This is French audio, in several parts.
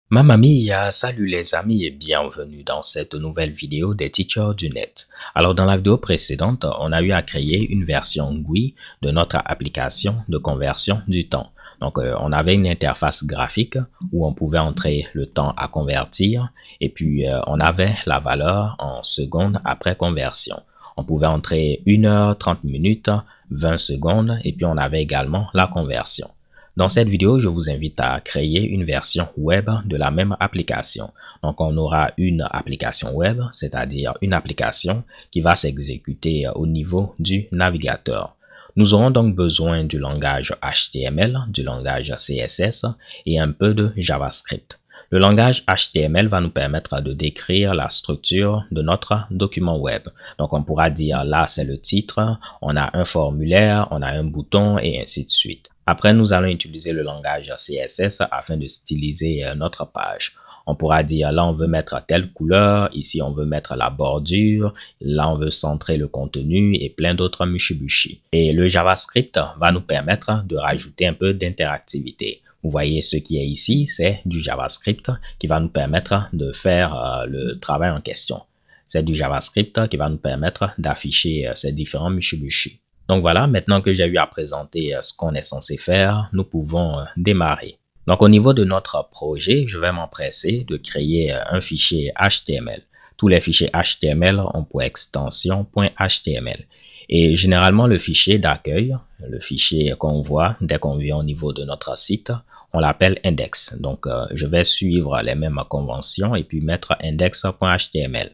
Mamma mia, salut les amis et bienvenue dans cette nouvelle vidéo des Teachers du Net. Alors dans la vidéo précédente, on a eu à créer une version GUI de notre application de conversion du temps. Donc on avait une interface graphique où on pouvait entrer le temps à convertir et puis on avait la valeur en secondes après conversion. On pouvait entrer 1 heure, 30 minutes, 20 secondes et puis on avait également la conversion. Dans cette vidéo, je vous invite à créer une version web de la même application. Donc, on aura une application web, c'est-à-dire une application qui va s'exécuter au niveau du navigateur. Nous aurons donc besoin du langage HTML, du langage CSS et un peu de JavaScript. Le langage HTML va nous permettre de décrire la structure de notre document web. Donc, on pourra dire là, c'est le titre, on a un formulaire, on a un bouton et ainsi de suite. Après, nous allons utiliser le langage CSS afin de styliser notre page. On pourra dire là, on veut mettre telle couleur, ici, on veut mettre la bordure, là, on veut centrer le contenu et plein d'autres mushibushi. Et le JavaScript va nous permettre de rajouter un peu d'interactivité. Vous voyez ce qui est ici, c'est du JavaScript qui va nous permettre de faire le travail en question. C'est du JavaScript qui va nous permettre d'afficher ces différents mushibushi. Donc voilà, maintenant que j'ai eu à présenter ce qu'on est censé faire, nous pouvons démarrer. Donc au niveau de notre projet, je vais m'empresser de créer un fichier HTML. Tous les fichiers HTML ont pour extension .html. Et généralement, le fichier d'accueil, le fichier qu'on voit dès qu'on vient au niveau de notre site, on l'appelle index. Donc, je vais suivre les mêmes conventions et puis mettre index.html.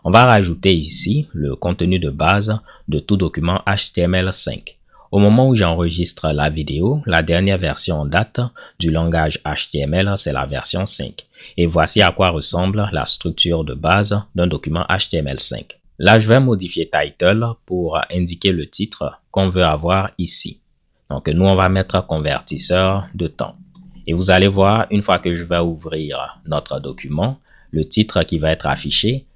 On va rajouter ici le contenu de base de tout document HTML5. Au moment où j'enregistre la vidéo, la dernière version en date du langage HTML, c'est la version 5. Et voici à quoi ressemble la structure de base d'un document HTML5. Là, je vais modifier title pour indiquer le titre qu'on veut avoir ici. Donc, nous, on va mettre convertisseur de temps. Et vous allez voir, une fois que je vais ouvrir notre document, le titre qui va être affiché,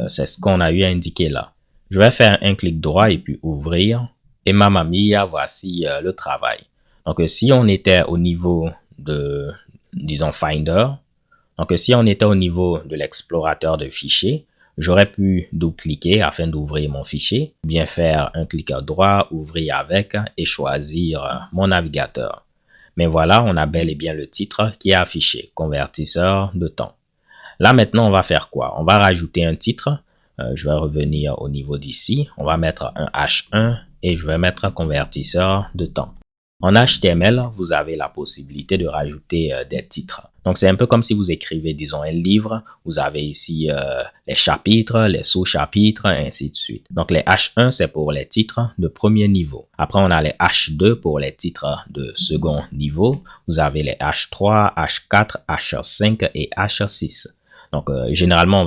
c'est ce qu'on a eu à indiquer là. Je vais faire un clic droit et puis ouvrir. Et mamma mia, voici le travail. Donc, si on était au niveau de, disons, Finder, donc si on était au niveau de l'explorateur de fichiers, j'aurais pu double-cliquer afin d'ouvrir mon fichier, bien faire un clic droit, ouvrir avec et choisir mon navigateur. Mais voilà, on a bel et bien le titre qui est affiché, convertisseur de temps. Là, maintenant, on va faire quoi? On va rajouter un titre. Je vais revenir au niveau d'ici. On va mettre un H1 et je vais mettre convertisseur de temps. En HTML, vous avez la possibilité de rajouter des titres. Donc, c'est un peu comme si vous écrivez, disons, un livre. Vous avez ici les chapitres, les sous-chapitres, et ainsi de suite. Donc, les H1, c'est pour les titres de premier niveau. Après, on a les H2 pour les titres de second niveau. Vous avez les H3, H4, H5 et H6. Donc, généralement,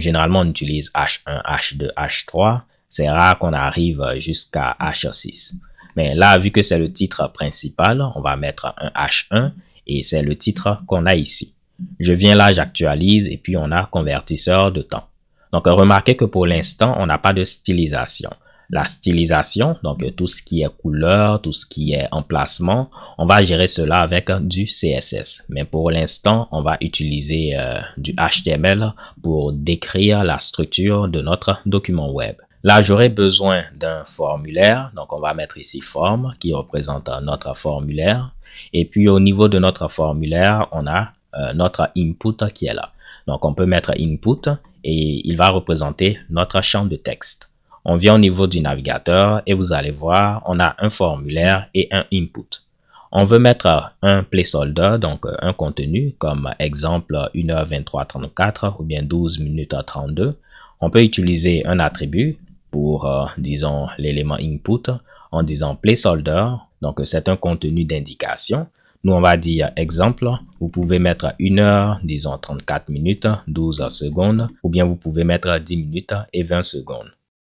généralement, on utilise H1, H2, H3. C'est rare qu'on arrive jusqu'à H6. Mais là, vu que c'est le titre principal, on va mettre un H1 et c'est le titre qu'on a ici. Je viens là, j'actualise et puis on a convertisseur de temps. Donc, remarquez que pour l'instant, on n'a pas de stylisation. La stylisation, donc tout ce qui est couleur, tout ce qui est emplacement, on va gérer cela avec du CSS. Mais pour l'instant, on va utiliser du HTML pour décrire la structure de notre document web. Là, j'aurai besoin d'un formulaire. Donc, on va mettre ici forme qui représente notre formulaire. Et puis, au niveau de notre formulaire, on a notre input qui est là. Donc, on peut mettre input et il va représenter notre champ de texte. On vient au niveau du navigateur et vous allez voir, on a un formulaire et un input. On veut mettre un placeholder, donc un contenu, comme exemple 1h23:34 ou bien 12 minutes 32. On peut utiliser un attribut pour, disons, l'élément input en disant placeholder. Donc, c'est un contenu d'indication. Nous, on va dire exemple. Vous pouvez mettre 1 heure, disons 34 minutes, 12 secondes, ou bien vous pouvez mettre 10 minutes et 20 secondes.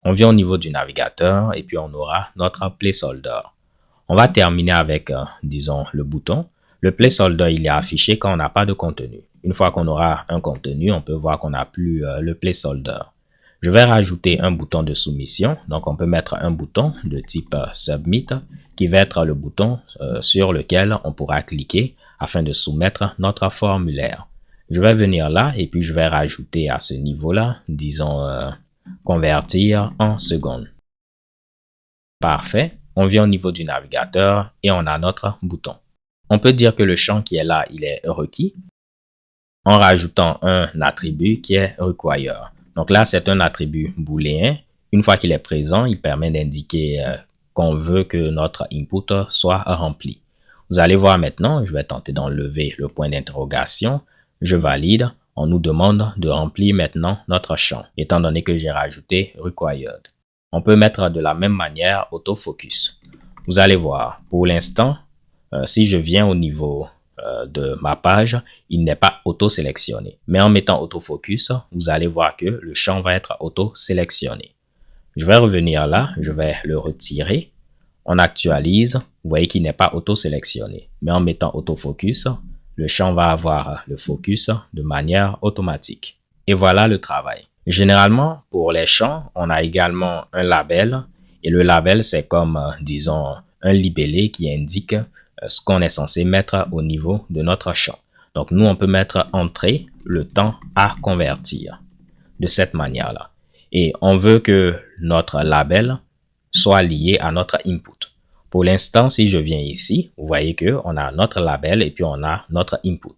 On vient au niveau du navigateur et puis on aura notre placeholder. On va terminer avec, disons, le bouton. Le placeholder, il est affiché quand on n'a pas de contenu. Une fois qu'on aura un contenu, on peut voir qu'on n'a plus le placeholder. Je vais rajouter un bouton de soumission. Donc, on peut mettre un bouton de type Submit qui va être le bouton sur lequel on pourra cliquer afin de soumettre notre formulaire. Je vais venir là et puis je vais rajouter à ce niveau-là, disons, convertir en secondes. Parfait. On vient au niveau du navigateur et on a notre bouton. On peut dire que le champ qui est là, il est requis en rajoutant un attribut qui est require. Donc là, c'est un attribut booléen. Une fois qu'il est présent, il permet d'indiquer qu'on veut que notre input soit rempli. Vous allez voir maintenant, je vais tenter d'enlever le point d'interrogation. Je valide. On nous demande de remplir maintenant notre champ, étant donné que j'ai rajouté required. On peut mettre de la même manière autofocus. Vous allez voir, pour l'instant, si je viens au niveau de ma page, il n'est pas auto-sélectionné. Mais en mettant autofocus, vous allez voir que le champ va être auto-sélectionné. Je vais revenir là, je vais le retirer. On actualise, vous voyez qu'il n'est pas auto-sélectionné. Mais en mettant autofocus, le champ va avoir le focus de manière automatique. Et voilà le travail. Généralement, pour les champs, on a également un label. Et le label, c'est comme, disons, un libellé qui indique ce qu'on est censé mettre au niveau de notre champ. Donc, nous, on peut mettre entrée, le temps à convertir de cette manière-là. Et on veut que notre label soit lié à notre input. Pour l'instant, si je viens ici, vous voyez qu'on a notre label et puis on a notre input.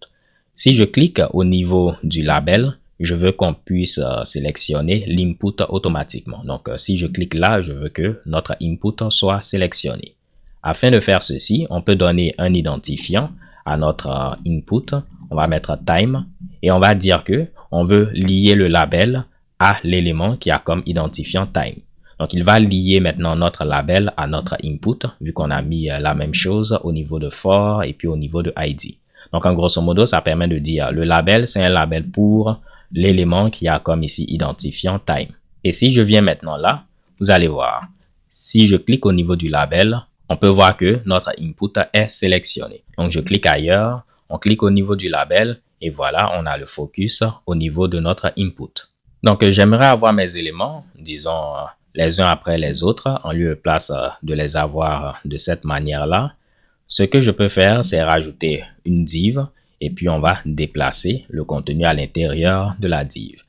Si je clique au niveau du label, je veux qu'on puisse sélectionner l'input automatiquement. Donc, si je clique là, je veux que notre input soit sélectionné. Afin de faire ceci, on peut donner un identifiant à notre input. On va mettre time et on va dire que on veut lier le label à l'élément qui a comme identifiant time. Donc, il va lier maintenant notre label à notre input, vu qu'on a mis la même chose au niveau de for et puis au niveau de ID. Donc, en grosso modo, ça permet de dire le label, c'est un label pour l'élément qui a comme ici identifiant time. Et si je viens maintenant là, vous allez voir, si je clique au niveau du label, on peut voir que notre input est sélectionné. Donc, je clique ailleurs, on clique au niveau du label et voilà, on a le focus au niveau de notre input. Donc, j'aimerais avoir mes éléments, disons, les uns après les autres, en lieu et place de les avoir de cette manière-là. Ce que je peux faire, c'est rajouter une div et puis on va déplacer le contenu à l'intérieur de la div.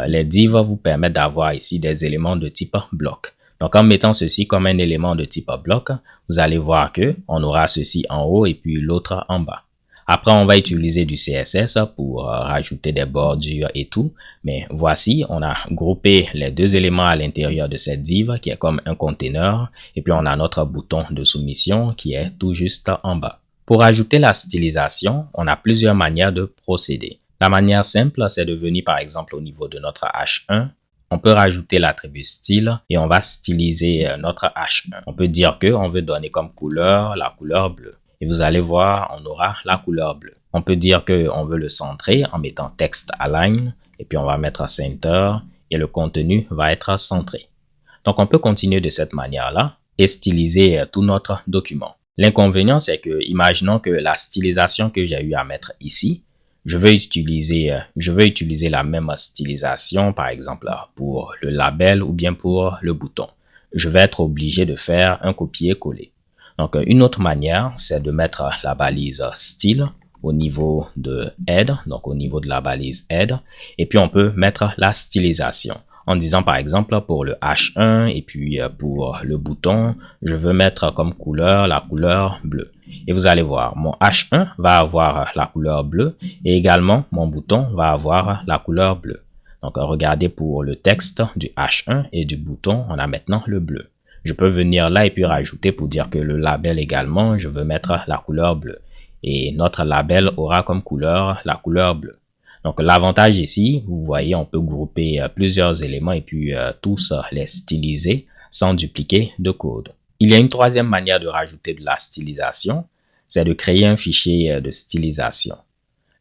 Les divs vous permettent d'avoir ici des éléments de type bloc. Donc, en mettant ceci comme un élément de type bloc, vous allez voir que on aura ceci en haut et puis l'autre en bas. Après, on va utiliser du CSS pour rajouter des bordures et tout. Mais voici, on a groupé les deux éléments à l'intérieur de cette div qui est comme un container. Et puis, on a notre bouton de soumission qui est tout juste en bas. Pour ajouter la stylisation, on a plusieurs manières de procéder. La manière simple, c'est de venir par exemple au niveau de notre H1. On peut rajouter l'attribut style et on va styliser notre H1. On peut dire qu'on veut donner comme couleur la couleur bleue. Et vous allez voir, on aura la couleur bleue. On peut dire qu'on veut le centrer en mettant text align et puis on va mettre center et le contenu va être centré. Donc, on peut continuer de cette manière-là et styliser tout notre document. L'inconvénient, c'est que, imaginons que la stylisation que j'ai eu à mettre ici, je veux utiliser la même stylisation, par exemple, pour le label ou bien pour le bouton. Je vais être obligé de faire un copier-coller. Donc, une autre manière, c'est de mettre la balise style au niveau de head, donc au niveau de la balise head, et puis on peut mettre la stylisation en disant par exemple pour le H1 et puis pour le bouton, je veux mettre comme couleur la couleur bleue. Et vous allez voir, mon H1 va avoir la couleur bleue et également mon bouton va avoir la couleur bleue. Donc, regardez pour le texte du H1 et du bouton, on a maintenant le bleu. Je peux venir là et puis rajouter pour dire que le label également, je veux mettre la couleur bleue. Et notre label aura comme couleur la couleur bleue. Donc, l'avantage ici, vous voyez, on peut grouper plusieurs éléments et puis tous les styliser sans dupliquer de code. Il y a une troisième manière de rajouter de la stylisation, c'est de créer un fichier de stylisation.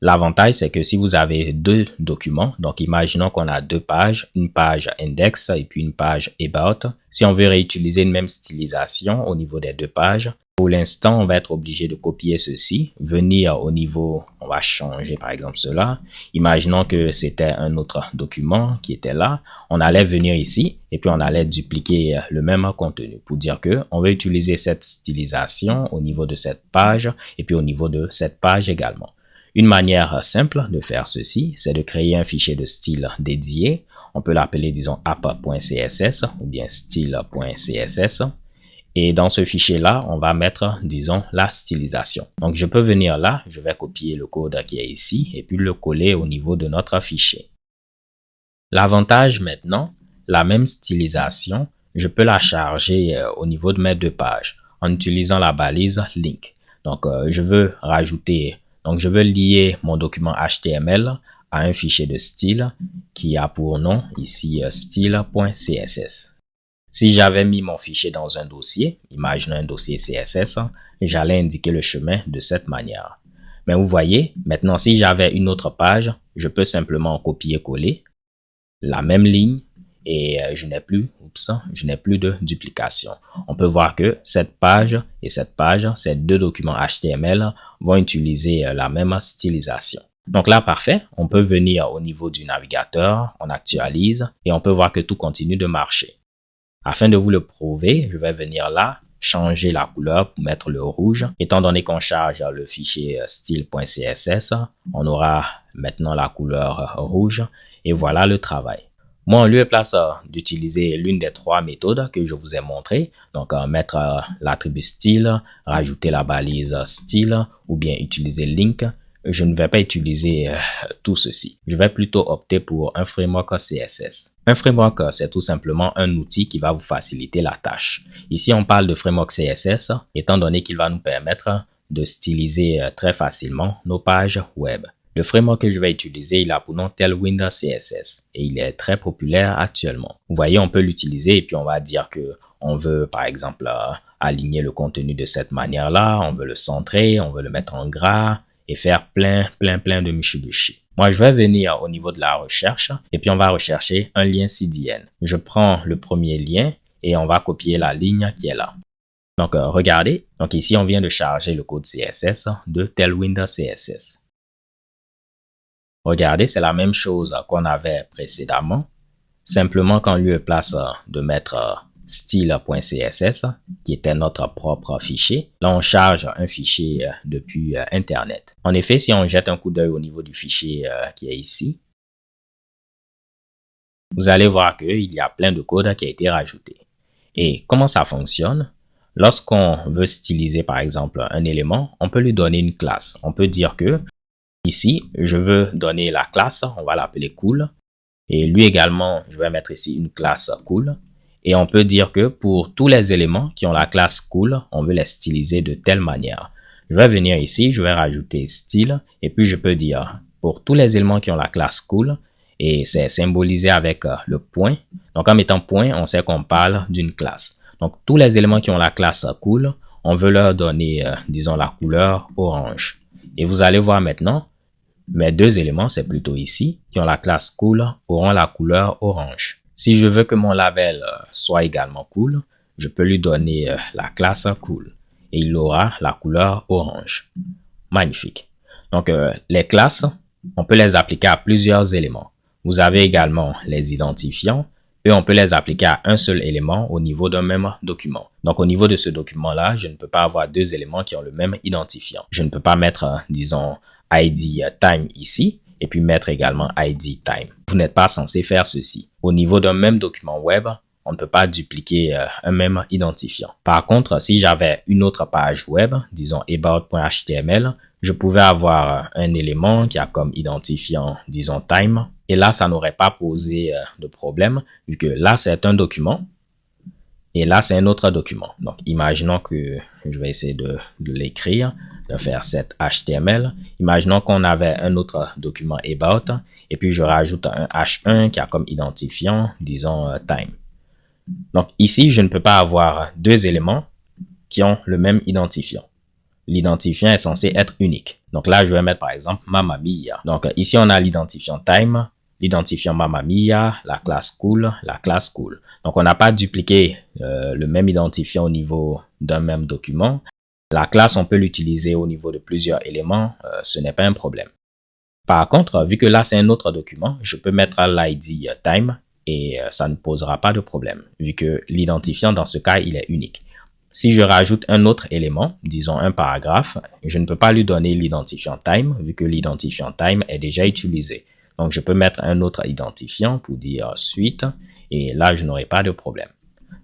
L'avantage, c'est que si vous avez deux documents, donc imaginons qu'on a deux pages, une page index et puis une page about. Si on veut réutiliser une même stylisation au niveau des deux pages, pour l'instant, on va être obligé de copier ceci, venir au niveau, on on va changer par exemple cela. Imaginons que c'était un autre document qui était là. On allait venir ici et puis on allait dupliquer le même contenu pour dire que on veut utiliser cette stylisation au niveau de cette page et puis au niveau de cette page également. Une manière simple de faire ceci, c'est de créer un fichier de style dédié. On peut l'appeler, disons, app.css ou bien style.css. Et dans ce fichier-là, on va mettre, disons, la stylisation. Donc, je peux venir là, je vais copier le code qui est ici et puis le coller au niveau de notre fichier. L'avantage maintenant, la même stylisation, je peux la charger au niveau de mes deux pages en utilisant la balise link. Donc, je veux lier mon document HTML à un fichier de style qui a pour nom ici style.css. Si j'avais mis mon fichier dans un dossier, imaginons un dossier CSS, j'allais indiquer le chemin de cette manière. Mais vous voyez, maintenant si j'avais une autre page, je peux simplement copier-coller la même ligne et je n'ai plus de duplication. On peut voir que cette page et cette page, ces deux documents HTML vont utiliser la même stylisation. Donc là, parfait, on peut venir au niveau du navigateur, on actualise et on peut voir que tout continue de marcher. Afin de vous le prouver, je vais venir là, changer la couleur pour mettre le rouge. Étant donné qu'on charge le fichier style.css, on aura maintenant la couleur rouge et voilà le travail. Moi, en lieu et place d'utiliser l'une des trois méthodes que je vous ai montrées, donc mettre l'attribut style, rajouter la balise style ou bien utiliser link, je ne vais pas utiliser tout ceci. Je vais plutôt opter pour un framework CSS. Un framework, c'est tout simplement un outil qui va vous faciliter la tâche. Ici, on parle de framework CSS, étant donné qu'il va nous permettre de styliser très facilement nos pages web. Le framework que je vais utiliser, il a pour nom Tailwind CSS et il est très populaire actuellement. Vous voyez, on peut l'utiliser et puis on va dire que on veut par exemple aligner le contenu de cette manière-là, on veut le centrer, on veut le mettre en gras et faire plein de michi-bichi. Moi, je vais venir au niveau de la recherche et puis on va rechercher un lien CDN. Je prends le premier lien et on va copier la ligne qui est là. Donc, regardez. Donc ici, on vient de charger le code CSS de Tailwind CSS. Regardez, c'est la même chose qu'on avait précédemment. Simplement qu'en lieu et place de mettre style.css, qui était notre propre fichier, là on charge un fichier depuis Internet. En effet, si on jette un coup d'œil au niveau du fichier qui est ici, vous allez voir qu'il y a plein de code qui a été rajouté. Et comment ça fonctionne? Lorsqu'on veut styliser par exemple un élément, on peut lui donner une classe. On peut dire que ici, je veux donner la classe, on va l'appeler cool. Et lui également, je vais mettre ici une classe cool. Et on peut dire que pour tous les éléments qui ont la classe cool, on veut les styliser de telle manière. Je vais venir ici, je vais rajouter style et puis je peux dire pour tous les éléments qui ont la classe cool et c'est symbolisé avec le point. Donc en mettant point, on sait qu'on parle d'une classe. Donc tous les éléments qui ont la classe cool, on veut leur donner, disons, la couleur orange. Et vous allez voir maintenant, mes deux éléments, c'est plutôt ici, qui ont la classe cool, auront la couleur orange. Si je veux que mon label soit également cool, je peux lui donner la classe cool et il aura la couleur orange. Magnifique. Donc, les classes, on peut les appliquer à plusieurs éléments. Vous avez également les identifiants et on peut les appliquer à un seul élément au niveau d'un même document. Donc, au niveau de ce document-là, je ne peux pas avoir deux éléments qui ont le même identifiant. Je ne peux pas mettre, disons, ID time ici et puis mettre également ID time. Vous n'êtes pas censé faire ceci. Au niveau d'un même document web, on ne peut pas dupliquer un même identifiant. Par contre, si j'avais une autre page web, disons about.html, je pouvais avoir un élément qui a comme identifiant, disons time. Et là, ça n'aurait pas posé de problème vu que là, c'est un document. Et là, c'est un autre document. Donc, imaginons que je vais essayer de l'écrire, de faire cet HTML. Imaginons qu'on avait un autre document about et puis je rajoute un H1 qui a comme identifiant, disons, time. Donc, ici, je ne peux pas avoir deux éléments qui ont le même identifiant. L'identifiant est censé être unique. Donc là, je vais mettre par exemple Mamma Mia. Donc, ici, on a l'identifiant time, l'identifiant Mamma Mia, la classe cool, la classe cool. Donc, on n'a pas dupliqué le même identifiant au niveau d'un même document. La classe, on peut l'utiliser au niveau de plusieurs éléments, ce n'est pas un problème. Par contre, vu que là, c'est un autre document, je peux mettre l'ID time et ça ne posera pas de problème, vu que l'identifiant, dans ce cas, il est unique. Si je rajoute un autre élément, disons un paragraphe, je ne peux pas lui donner l'identifiant time, vu que l'identifiant time est déjà utilisé. Donc, je peux mettre un autre identifiant pour dire suite, et là, je n'aurai pas de problème.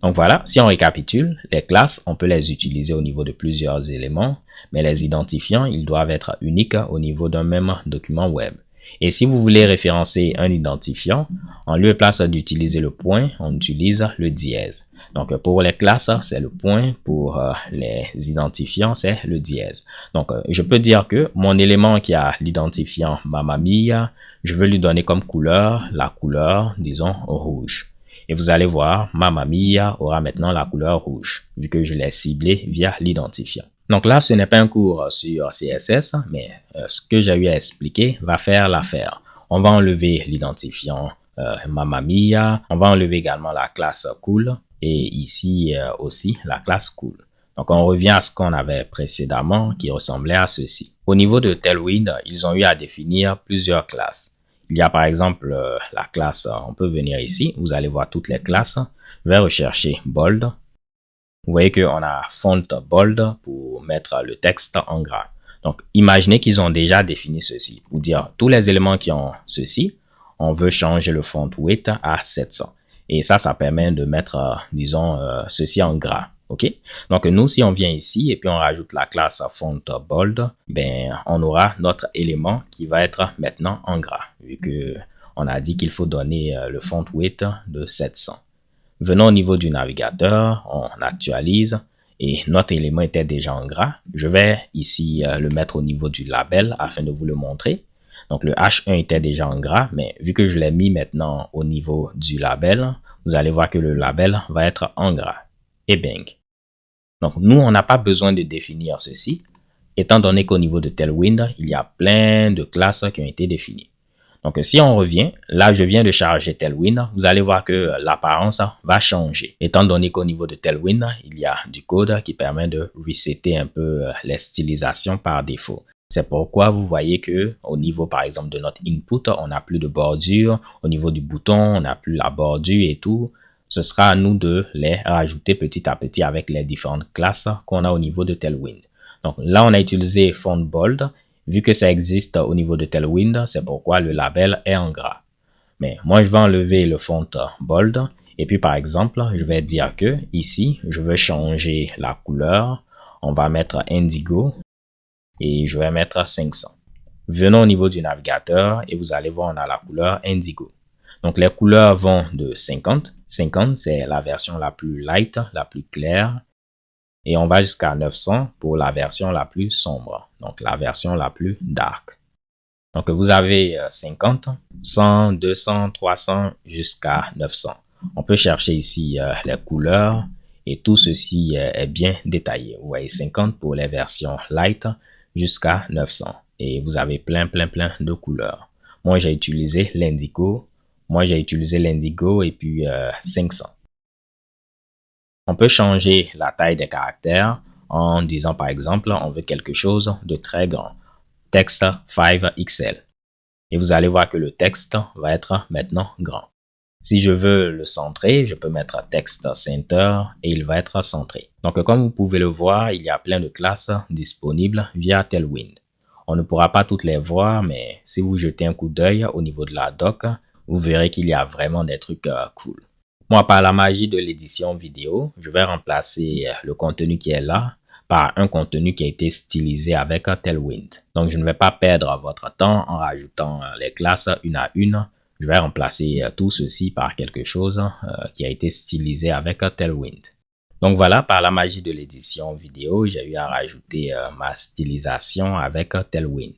Donc voilà, si on récapitule, les classes, on peut les utiliser au niveau de plusieurs éléments, mais les identifiants, ils doivent être uniques au niveau d'un même document web. Et si vous voulez référencer un identifiant, en lieu et place d'utiliser le point, on utilise le dièse. Donc pour les classes, c'est le point, pour les identifiants, c'est le dièse. Donc je peux dire que mon élément qui a l'identifiant Mamma Mia, je veux lui donner comme couleur la couleur, disons, rouge. Et vous allez voir, Mamma Mia aura maintenant la couleur rouge, vu que je l'ai ciblé via l'identifiant. Donc là, ce n'est pas un cours sur CSS, mais ce que j'ai eu à expliquer va faire l'affaire. On va enlever l'identifiant Mamma Mia, on va enlever également la classe cool, et ici aussi la classe cool. Donc on revient à ce qu'on avait précédemment qui ressemblait à ceci. Au niveau de Tailwind, ils ont eu à définir plusieurs classes. Il y a par exemple la classe, on peut venir ici, vous allez voir toutes les classes. Je vais rechercher bold. Vous voyez qu'on a font bold pour mettre le texte en gras. Donc imaginez qu'ils ont déjà défini ceci. Pour dire tous les éléments qui ont ceci, on veut changer le font width à 700. Et ça permet de mettre, disons, ceci en gras. OK? Donc, nous, si on vient ici et puis on rajoute la classe font bold, ben, on aura notre élément qui va être maintenant en gras, vu que on a dit qu'il faut donner le font width de 700. Venons au niveau du navigateur, on actualise et notre élément était déjà en gras. Je vais ici le mettre au niveau du label afin de vous le montrer. Donc, le H1 était déjà en gras, mais vu que je l'ai mis maintenant au niveau du label, vous allez voir que le label va être en gras. Et bing. Donc, nous, on n'a pas besoin de définir ceci, étant donné qu'au niveau de Tailwind, il y a plein de classes qui ont été définies. Donc, si on revient, là, je viens de charger Tailwind, vous allez voir que l'apparence va changer. Étant donné qu'au niveau de Tailwind, il y a du code qui permet de resetter un peu les stylisations par défaut. C'est pourquoi vous voyez que au niveau, par exemple, de notre input, on n'a plus de bordure. Au niveau du bouton, on n'a plus la bordure et tout. Ce sera à nous de les rajouter petit à petit avec les différentes classes qu'on a au niveau de Tailwind. Donc là, on a utilisé font bold. Vu que ça existe au niveau de Tailwind, c'est pourquoi le label est en gras. Mais moi, je vais enlever le font bold. Et puis, par exemple, je vais dire que ici, je veux changer la couleur. On va mettre indigo. Et je vais mettre 500. Venons au niveau du navigateur et vous allez voir, on a la couleur indigo. Donc, les couleurs vont de 50. 50, c'est la version la plus light, la plus claire. Et on va jusqu'à 900 pour la version la plus sombre. Donc, la version la plus dark. Donc, vous avez 50, 100, 200, 300 jusqu'à 900. On peut chercher ici les couleurs et tout ceci est bien détaillé. Vous voyez 50 pour les versions light jusqu'à 900. Et vous avez plein de couleurs. Moi, j'ai utilisé l'indigo. Et puis 500. On peut changer la taille des caractères en disant par exemple, on veut quelque chose de très grand. Texte 5XL. Et vous allez voir que le texte va être maintenant grand. Si je veux le centrer, je peux mettre texte center et il va être centré. Donc, comme vous pouvez le voir, il y a plein de classes disponibles via Tailwind. On ne pourra pas toutes les voir, mais si vous jetez un coup d'œil au niveau de la doc, vous verrez qu'il y a vraiment des trucs cool. Moi, par la magie de l'édition vidéo, je vais remplacer le contenu qui est là par un contenu qui a été stylisé avec Tailwind. Donc, je ne vais pas perdre votre temps en rajoutant les classes une à une. Je vais remplacer tout ceci par quelque chose qui a été stylisé avec Tailwind. Donc voilà, par la magie de l'édition vidéo, j'ai eu à rajouter ma stylisation avec Tailwind.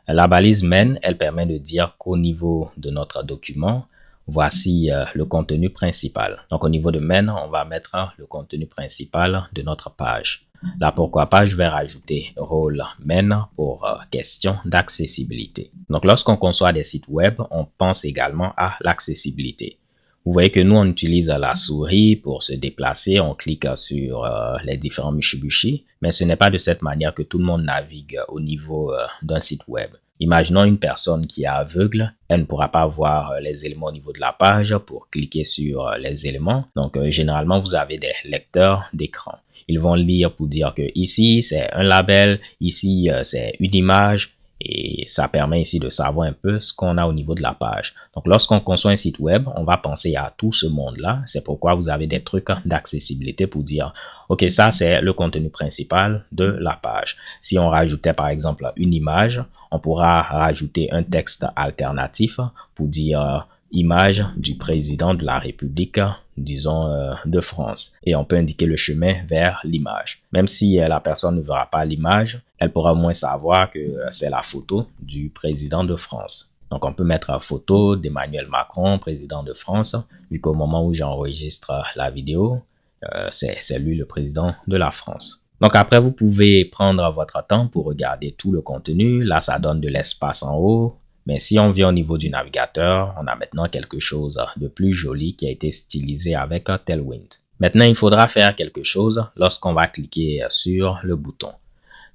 La balise main, elle permet de dire qu'au niveau de notre document, voici le contenu principal. Donc au niveau de main, on va mettre le contenu principal de notre page. Là, pourquoi pas, je vais rajouter rôle main pour question d'accessibilité. Donc lorsqu'on conçoit des sites web, on pense également à l'accessibilité. Vous voyez que nous, on utilise la souris pour se déplacer. On clique sur les différents Mitsubishi, mais ce n'est pas de cette manière que tout le monde navigue au niveau d'un site web. Imaginons une personne qui est aveugle, elle ne pourra pas voir les éléments au niveau de la page pour cliquer sur les éléments. Donc, généralement, vous avez des lecteurs d'écran. Ils vont lire pour dire que ici, c'est un label, ici, c'est une image. Et ça permet ici de savoir un peu ce qu'on a au niveau de la page. Donc, lorsqu'on conçoit un site web, on va penser à tout ce monde-là. C'est pourquoi vous avez des trucs d'accessibilité pour dire, OK, ça, c'est le contenu principal de la page. Si on rajoutait, par exemple, une image, on pourra rajouter un texte alternatif pour dire image du président de la République, disons, de France. Et on peut indiquer le chemin vers l'image. Même si la personne ne verra pas l'image, elle pourra au moins savoir que c'est la photo du président de France. Donc, on peut mettre la photo d'Emmanuel Macron, président de France, vu qu'au moment où j'enregistre la vidéo, c'est lui le président de la France. Donc, après, vous pouvez prendre votre temps pour regarder tout le contenu. Là, ça donne de l'espace en haut. Mais si on vient au niveau du navigateur, on a maintenant quelque chose de plus joli qui a été stylisé avec Tailwind. Maintenant, il faudra faire quelque chose lorsqu'on va cliquer sur le bouton.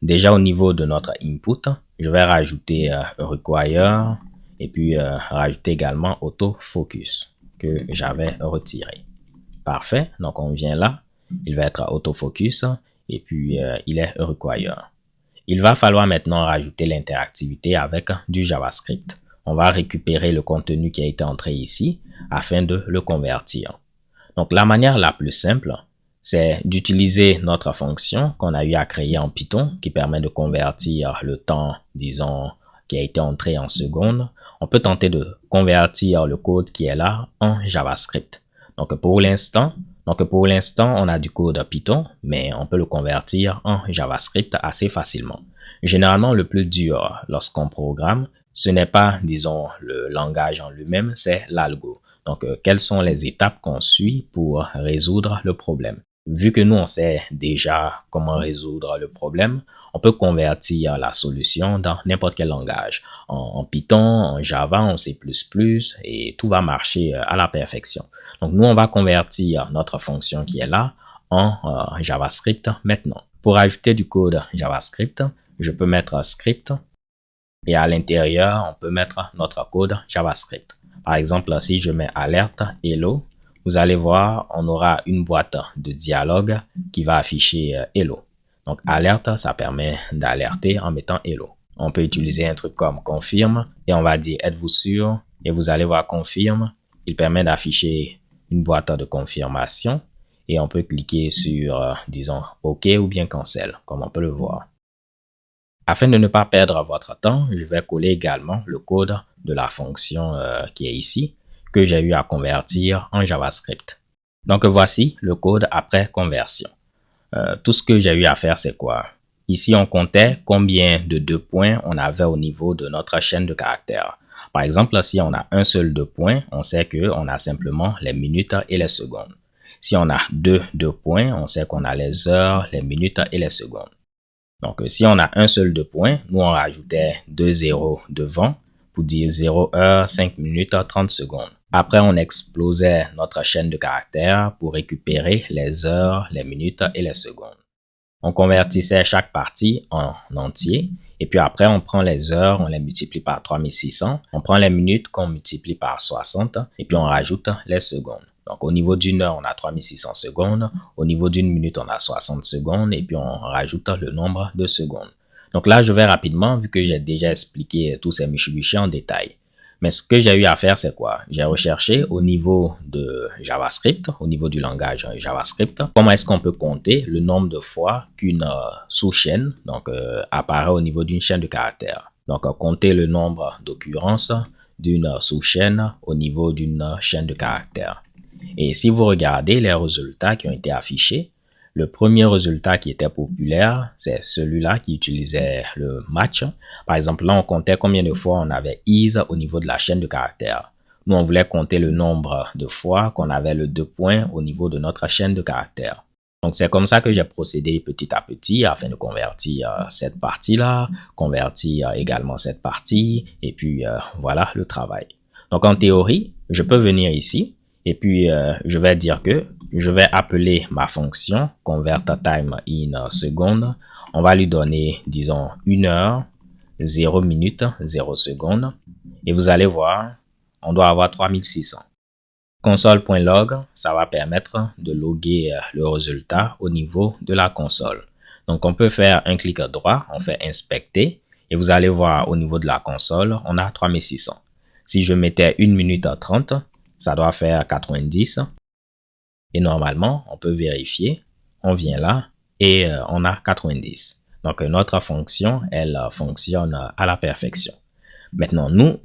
Déjà au niveau de notre input, je vais rajouter require et puis rajouter également autofocus que j'avais retiré. Parfait, donc on vient là, il va être autofocus et puis il est require. Il va falloir maintenant rajouter l'interactivité avec du JavaScript. On va récupérer le contenu qui a été entré ici afin de le convertir. Donc, la manière la plus simple, c'est d'utiliser notre fonction qu'on a eu à créer en Python qui permet de convertir le temps, disons, qui a été entré en secondes. On peut tenter de convertir le code qui est là en JavaScript. Donc, pour l'instant, on a du code Python, mais on peut le convertir en JavaScript assez facilement. Généralement, le plus dur lorsqu'on programme, ce n'est pas, disons, le langage en lui-même, c'est l'algo. Donc, quelles sont les étapes qu'on suit pour résoudre le problème? Vu que nous, on sait déjà comment résoudre le problème, on peut convertir la solution dans n'importe quel langage. En Python, en Java, en C++, et tout va marcher à la perfection. Donc, nous, on va convertir notre fonction qui est là en JavaScript maintenant. Pour ajouter du code JavaScript, je peux mettre script et à l'intérieur, on peut mettre notre code JavaScript. Par exemple, si je mets alerte hello, vous allez voir, on aura une boîte de dialogue qui va afficher hello. Donc, alerte, ça permet d'alerter en mettant hello. On peut utiliser un truc comme confirme et on va dire êtes-vous sûr? Et vous allez voir confirme. Il permet d'afficher une boîte de confirmation et on peut cliquer sur, disons, OK ou bien cancel, comme on peut le voir. Afin de ne pas perdre votre temps, je vais coller également le code de la fonction qui est ici, que j'ai eu à convertir en JavaScript. Donc voici le code après conversion. Tout ce que j'ai eu à faire, c'est quoi? Ici, on comptait combien de 2 points on avait au niveau de notre chaîne de caractères. Par exemple, si on a un seul 2 points, on sait qu'on a simplement les minutes et les secondes. Si on a deux points, on sait qu'on a les heures, les minutes et les secondes. Donc, si on a un seul 2 points, nous on rajoutait 2 zéros devant pour dire 0 heure, 5 minutes, 30 secondes. Après, on explosait notre chaîne de caractères pour récupérer les heures, les minutes et les secondes. On convertissait chaque partie en entier et puis après, on prend les heures, on les multiplie par 3600, on prend les minutes qu'on multiplie par 60 et puis on rajoute les secondes. Donc, au niveau d'une heure, on a 3600 secondes. Au niveau d'une minute, on a 60 secondes. Et puis, on rajoute le nombre de secondes. Donc là, je vais rapidement, vu que j'ai déjà expliqué tous ces Mitsubishi en détail. Mais ce que j'ai eu à faire, c'est quoi? J'ai recherché au niveau de JavaScript, au niveau du langage JavaScript, comment est-ce qu'on peut compter le nombre de fois qu'une sous-chaîne apparaît au niveau d'une chaîne de caractères. Donc, compter le nombre d'occurrences d'une sous-chaîne au niveau d'une chaîne de caractères. Et si vous regardez les résultats qui ont été affichés, le premier résultat qui était populaire, c'est celui-là qui utilisait le match. Par exemple, là, on comptait combien de fois on avait is au niveau de la chaîne de caractères. Nous, on voulait compter le nombre de fois qu'on avait le 2 points au niveau de notre chaîne de caractères. Donc, c'est comme ça que j'ai procédé petit à petit afin de convertir cette partie-là, convertir également cette partie, et puis voilà le travail. Donc, en théorie, je peux venir ici Et puis, je vais dire que je vais appeler ma fonction convertTime in secondes. On va lui donner, disons, 1 heure, 0 minutes, 0 secondes. Et vous allez voir, on doit avoir 3600. Console.log, ça va permettre de loguer le résultat au niveau de la console. Donc, on peut faire un clic droit, on fait inspecter et vous allez voir au niveau de la console, on a 3600. Si je mettais 1 minute 30, ça doit faire 90. Et normalement, on peut vérifier, on vient là et on a 90. Donc, notre fonction, elle fonctionne à la perfection. Maintenant, nous,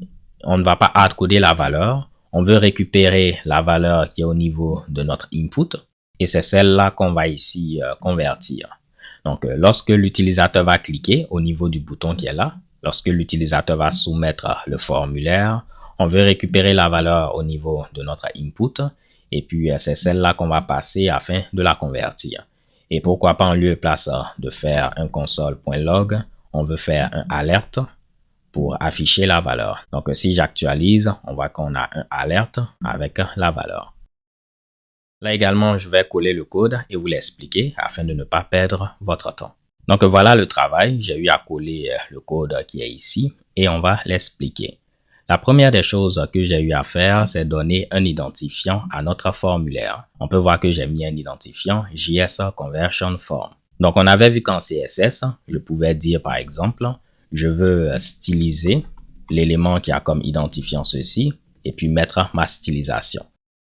on ne va pas hardcoder la valeur. On veut récupérer la valeur qui est au niveau de notre input et c'est celle-là qu'on va ici convertir. Donc, lorsque l'utilisateur va cliquer au niveau du bouton qui est là, lorsque l'utilisateur va soumettre le formulaire, on veut récupérer la valeur au niveau de notre input et puis c'est celle-là qu'on va passer afin de la convertir. Et pourquoi pas en lieu et place de faire un console.log, on veut faire un alerte pour afficher la valeur. Donc, si j'actualise, on voit qu'on a un alerte avec la valeur. Là également, je vais coller le code et vous l'expliquer afin de ne pas perdre votre temps. Donc, voilà le travail. J'ai eu à coller le code qui est ici et on va l'expliquer. La première des choses que j'ai eu à faire, c'est donner un identifiant à notre formulaire. On peut voir que j'ai mis un identifiant JS Conversion Form. Donc, on avait vu qu'en CSS, je pouvais dire par exemple, je veux styliser l'élément qui a comme identifiant ceci et puis mettre ma stylisation.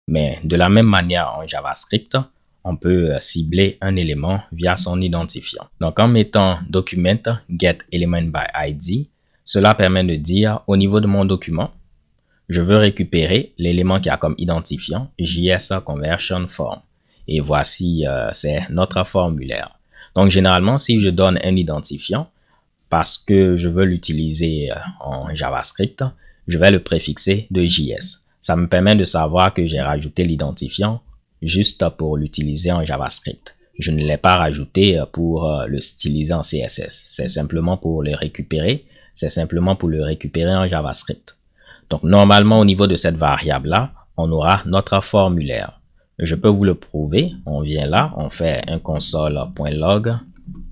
Mais de la même manière en JavaScript, on peut cibler un élément via son identifiant. Donc en mettant document get element by ID, cela permet de dire au niveau de mon document, je veux récupérer l'élément qui a comme identifiant JS Conversion Form. Et voici, c'est notre formulaire. Donc généralement, si je donne un identifiant, parce que je veux l'utiliser en JavaScript, je vais le préfixer de JS. Ça me permet de savoir que j'ai rajouté l'identifiant juste pour l'utiliser en JavaScript. Je ne l'ai pas rajouté pour le styliser en CSS. C'est simplement pour le récupérer. C'est simplement pour le récupérer en JavaScript. Donc, normalement, au niveau de cette variable-là, on aura notre formulaire. Je peux vous le prouver. On vient là, on fait un console.log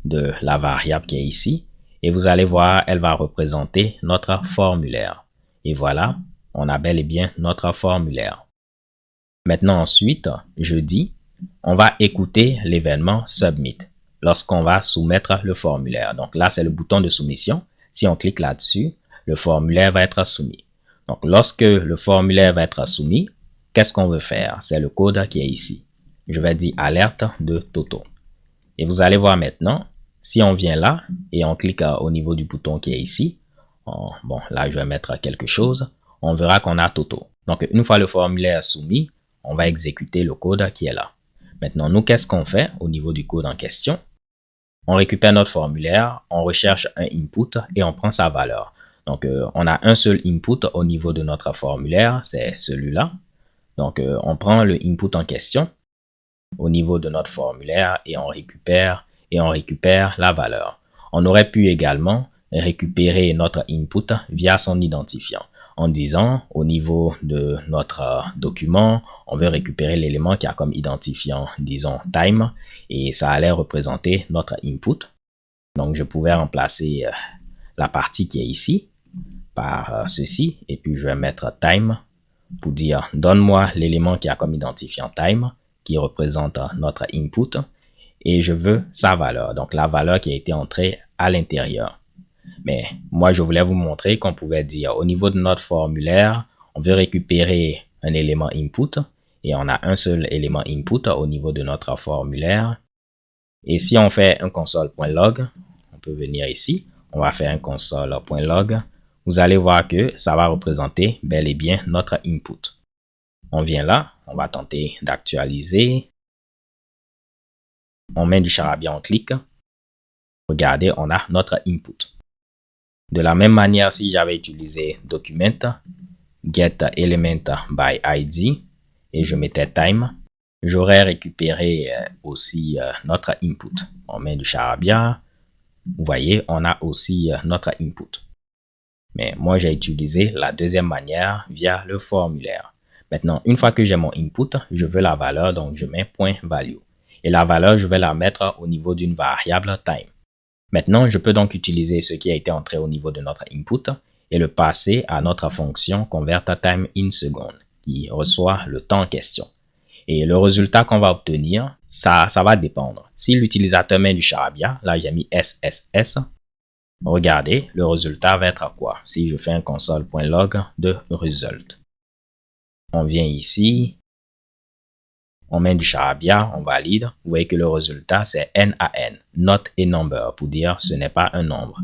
de la variable qui est ici. Et vous allez voir, elle va représenter notre formulaire. Et voilà, on a bel et bien notre formulaire. Maintenant, ensuite, je dis, on va écouter l'événement Submit lorsqu'on va soumettre le formulaire. Donc là, c'est le bouton de soumission. Si on clique là-dessus, le formulaire va être soumis. Donc, lorsque le formulaire va être soumis, qu'est-ce qu'on veut faire? C'est le code qui est ici. Je vais dire alerte de Toto. Et vous allez voir maintenant, si on vient là et on clique au niveau du bouton qui est ici, bon, là, je vais mettre quelque chose, on verra qu'on a Toto. Donc, une fois le formulaire soumis, on va exécuter le code qui est là. Maintenant, nous, qu'est-ce qu'on fait au niveau du code en question? On récupère notre formulaire, on recherche un input et on prend sa valeur. Donc, on a un seul input au niveau de notre formulaire, c'est celui-là. Donc, on prend le input en question au niveau de notre formulaire et on récupère la valeur. On aurait pu également récupérer notre input via son identifiant en disant au niveau de notre document, on veut récupérer l'élément qui a comme identifiant, disons, time et ça allait représenter notre input. Donc, je pouvais remplacer la partie qui est ici par ceci et puis je vais mettre time pour dire donne-moi l'élément qui a comme identifiant time qui représente notre input et je veux sa valeur, donc la valeur qui a été entrée à l'intérieur. Mais moi, je voulais vous montrer qu'on pouvait dire au niveau de notre formulaire, on veut récupérer un élément input et on a un seul élément input au niveau de notre formulaire. Et si on fait un console.log, on peut venir ici, on va faire un console.log. Vous allez voir que ça va représenter bel et bien notre input. On vient là, on va tenter d'actualiser. On met du charabia, on clique. Regardez, on a notre input. De la même manière, si j'avais utilisé document, get element by ID et je mettais time, j'aurais récupéré aussi notre input. On met du charabia. Vous voyez, on a aussi notre input. Mais moi, j'ai utilisé la deuxième manière via le formulaire. Maintenant, une fois que j'ai mon input, je veux la valeur, donc je mets point value. Et la valeur, je vais la mettre au niveau d'une variable time. Maintenant, je peux donc utiliser ce qui a été entré au niveau de notre input et le passer à notre fonction convertTime in second, qui reçoit le temps en question. Et le résultat qu'on va obtenir, ça va dépendre. Si l'utilisateur met du charabia, là j'ai mis SSS, regardez, le résultat va être quoi? Si je fais un console.log de result. On vient ici, on met du charabia, on valide. Vous voyez que le résultat, c'est NaN, not a number, pour dire ce n'est pas un nombre.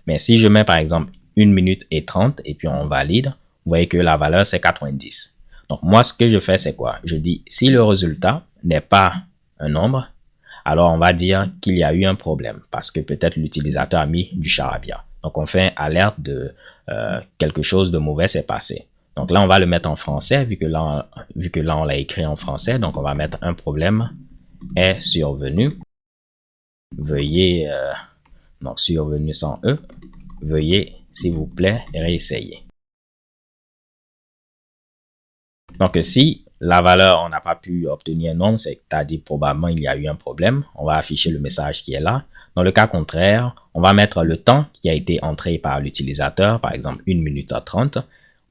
Mais si je mets par exemple 1 minute et 30 et puis on valide, vous voyez que la valeur, c'est 90. Donc moi, ce que je fais, c'est quoi? Je dis, si le résultat n'est pas un nombre, alors on va dire qu'il y a eu un problème parce que peut-être l'utilisateur a mis du charabia. Donc on fait alerte de quelque chose de mauvais s'est passé. Donc là, on va le mettre en français, vu que là on l'a écrit en français. Donc, on va mettre un problème est survenu. Veuillez, donc survenu sans E. Veuillez, s'il vous plaît, réessayer. Donc, si la valeur, on n'a pas pu obtenir un nombre, c'est-à-dire probablement il y a eu un problème. On va afficher le message qui est là. Dans le cas contraire, on va mettre le temps qui a été entré par l'utilisateur, par exemple 1 minute 30.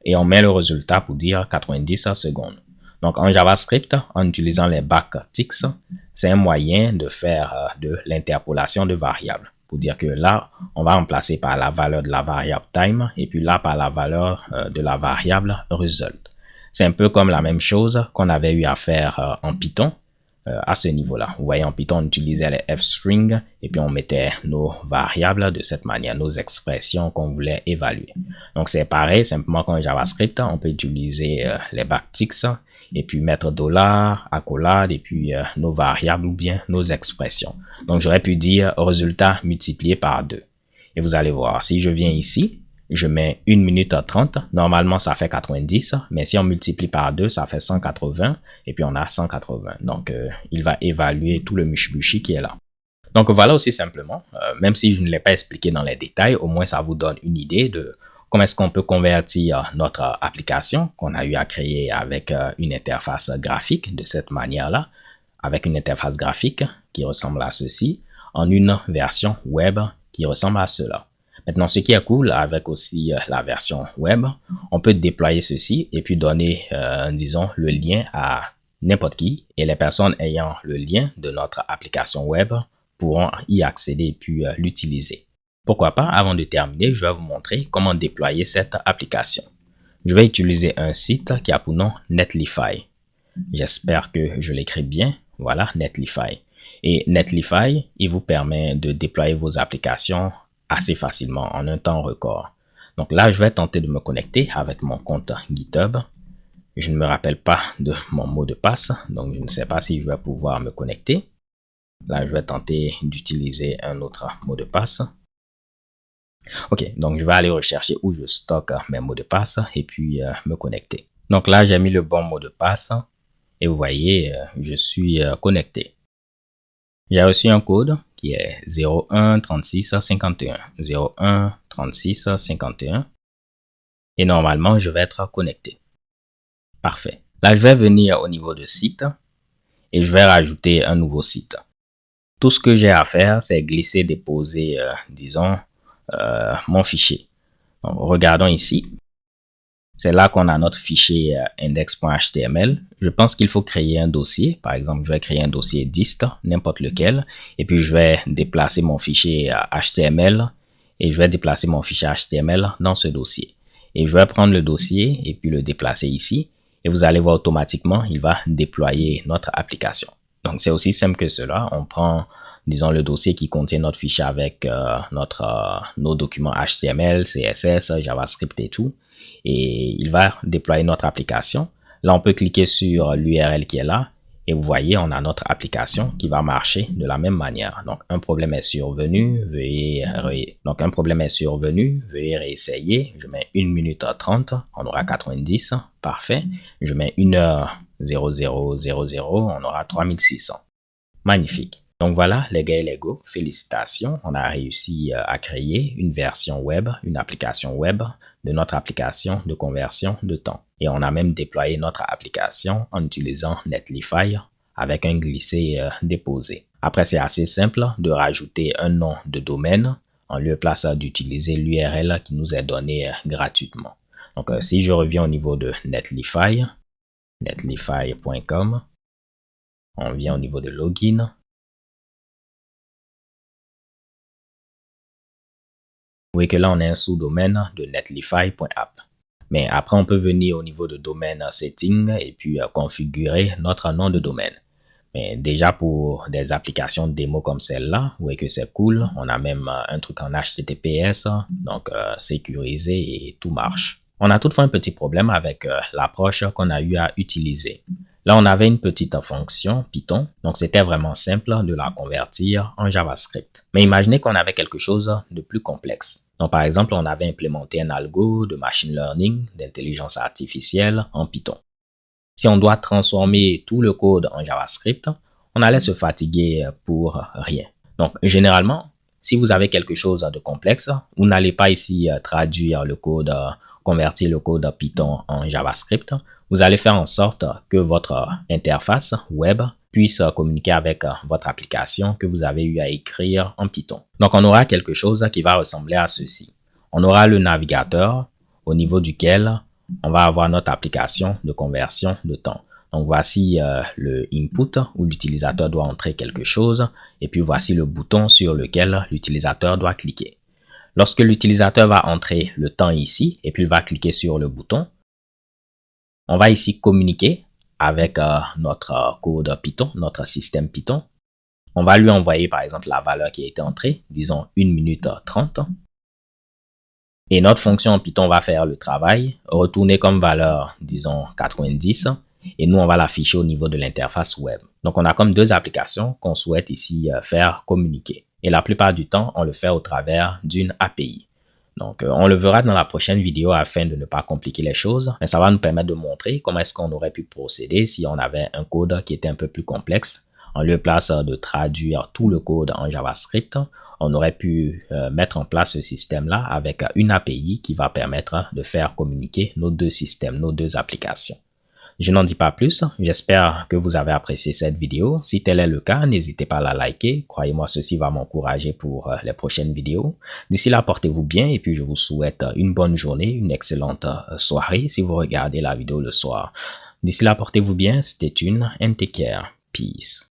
Et on met le résultat pour dire 90 secondes. Donc, en JavaScript, en utilisant les backticks, c'est un moyen de faire de l'interpolation de variables. Pour dire que là, on va remplacer par la valeur de la variable time et puis là par la valeur de la variable result. C'est un peu comme la même chose qu'on avait eu à faire en Python à ce niveau-là. Vous voyez, en Python, on utilisait les f-strings et puis on mettait nos variables de cette manière, nos expressions qu'on voulait évaluer. Donc, c'est pareil, simplement qu'en JavaScript, on peut utiliser les backticks et puis mettre $, accolade et puis nos variables ou bien nos expressions. Donc, j'aurais pu dire résultat multiplié par 2. Et vous allez voir, si je viens ici, je mets 1 minute 30. Normalement, ça fait 90. Mais si on multiplie par 2, ça fait 180. Et puis, on a 180. Donc, il va évaluer tout le Mitsubishi qui est là. Donc, voilà aussi simplement. Même si je ne l'ai pas expliqué dans les détails, au moins, ça vous donne une idée de comment est-ce qu'on peut convertir notre application qu'on a eu à créer avec une interface graphique de cette manière-là, avec une interface graphique qui ressemble à ceci, en une version web qui ressemble à cela. Maintenant, ce qui est cool avec aussi la version web, on peut déployer ceci et puis donner, disons, le lien à n'importe qui. Et les personnes ayant le lien de notre application web pourront y accéder et puis l'utiliser. Pourquoi pas, avant de terminer, je vais vous montrer comment déployer cette application. Je vais utiliser un site qui a pour nom Netlify. J'espère que je l'écris bien. Voilà, Netlify. Et Netlify, il vous permet de déployer vos applications assez facilement en un temps record. Donc là, je vais tenter de me connecter avec mon compte GitHub. Je ne me rappelle pas de mon mot de passe, donc je ne sais pas si je vais pouvoir me connecter. Là, je vais tenter d'utiliser un autre mot de passe. Ok, donc je vais aller rechercher où je stocke mes mots de passe et puis me connecter. Donc là, j'ai mis le bon mot de passe et vous voyez, je suis connecté. J'ai reçu un code qui est 01 36 51. 01 36 51. Et normalement, je vais être connecté. Parfait. Là, je vais venir au niveau de site et je vais rajouter un nouveau site. Tout ce que j'ai à faire, c'est glisser, déposer, disons, mon fichier. Donc, regardons ici. C'est là qu'on a notre fichier index.html. Je pense qu'il faut créer un dossier. Par exemple, je vais créer un dossier dist, n'importe lequel. Et puis, je vais déplacer mon fichier HTML et je vais déplacer mon fichier HTML dans ce dossier. Et je vais prendre le dossier et puis le déplacer ici. Et vous allez voir automatiquement, il va déployer notre application. Donc, c'est aussi simple que cela. On prend, disons, le dossier qui contient notre fichier avec nos documents HTML, CSS, JavaScript et tout. Et il va déployer notre application. Là, on peut cliquer sur l'URL qui est là. Et vous voyez, on a notre application qui va marcher de la même manière. Donc, un problème est survenu, veuillez réessayer. Je mets 1 minute 30, on aura 90, parfait. Je mets 1 heure 0000, on aura 3600. Magnifique. Donc voilà, les gars et les go, félicitations, on a réussi à créer une version web, une application web de notre application de conversion de temps. Et on a même déployé notre application en utilisant Netlify avec un glissé-déposé. Après, c'est assez simple de rajouter un nom de domaine en lieu et place d'utiliser l'URL qui nous est donné gratuitement. Donc, si je reviens au niveau de Netlify, netlify.com, on vient au niveau de login. Vous voyez que là, on a un sous-domaine de netlify.app. Mais après, on peut venir au niveau de domaine setting et puis configurer notre nom de domaine. Mais déjà, pour des applications de démo comme celle-là, vous voyez que c'est cool. On a même un truc en HTTPS, donc sécurisé et tout marche. On a toutefois un petit problème avec l'approche qu'on a eu à utiliser. Là, on avait une petite fonction Python, donc c'était vraiment simple de la convertir en JavaScript. Mais imaginez qu'on avait quelque chose de plus complexe. Donc, par exemple, on avait implémenté un algo de machine learning, d'intelligence artificielle en Python. Si on doit transformer tout le code en JavaScript, on allait se fatiguer pour rien. Donc, généralement, si vous avez quelque chose de complexe, vous n'allez pas ici traduire le code, convertir le code Python en JavaScript. Vous allez faire en sorte que votre interface web puisse communiquer avec votre application que vous avez eu à écrire en Python. Donc, on aura quelque chose qui va ressembler à ceci. On aura le navigateur au niveau duquel on va avoir notre application de conversion de temps. Donc, voici le input où l'utilisateur doit entrer quelque chose et puis voici le bouton sur lequel l'utilisateur doit cliquer. Lorsque l'utilisateur va entrer le temps ici et puis il va cliquer sur le bouton, on va ici communiquer avec notre code Python, notre système Python. On va lui envoyer par exemple la valeur qui a été entrée, disons 1 minute 30. Et notre fonction en Python va faire le travail, retourner comme valeur, disons 90, et nous on va l'afficher au niveau de l'interface web. Donc on a comme deux applications qu'on souhaite ici faire communiquer. Et la plupart du temps, on le fait au travers d'une API. Donc on le verra dans la prochaine vidéo afin de ne pas compliquer les choses, mais ça va nous permettre de montrer comment est-ce qu'on aurait pu procéder si on avait un code qui était un peu plus complexe. En lieu et place de traduire tout le code en JavaScript, on aurait pu mettre en place ce système-là avec une API qui va permettre de faire communiquer nos deux systèmes, nos deux applications. Je n'en dis pas plus, j'espère que vous avez apprécié cette vidéo. Si tel est le cas, n'hésitez pas à la liker. Croyez-moi, ceci va m'encourager pour les prochaines vidéos. D'ici là, portez-vous bien et puis je vous souhaite une bonne journée, une excellente soirée si vous regardez la vidéo le soir. D'ici là, portez-vous bien, stay tuned and take care. Peace.